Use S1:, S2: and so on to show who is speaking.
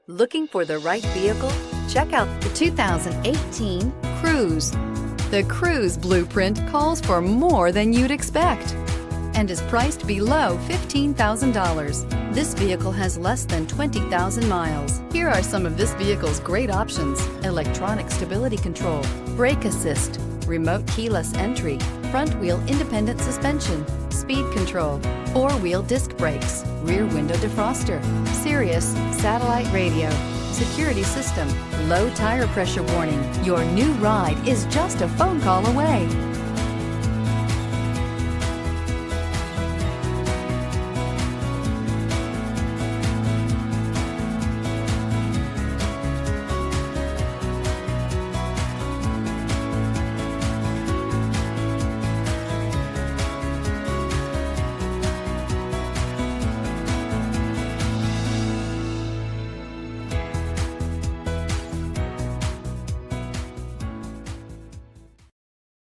S1: Looking for the right vehicle? Check out the 2018 Cruze. The Cruze blueprint calls for more than you'd expect and is priced below $15,000. This vehicle has less than 20,000 miles. Here are some of this vehicle's great options: electronic stability control, brake assist, remote keyless entry, front wheel independent suspension, speed control, four-wheel disc brakes, rear window defroster, Sirius satellite radio, security system, low tire pressure warning. Your new ride is just a phone call away.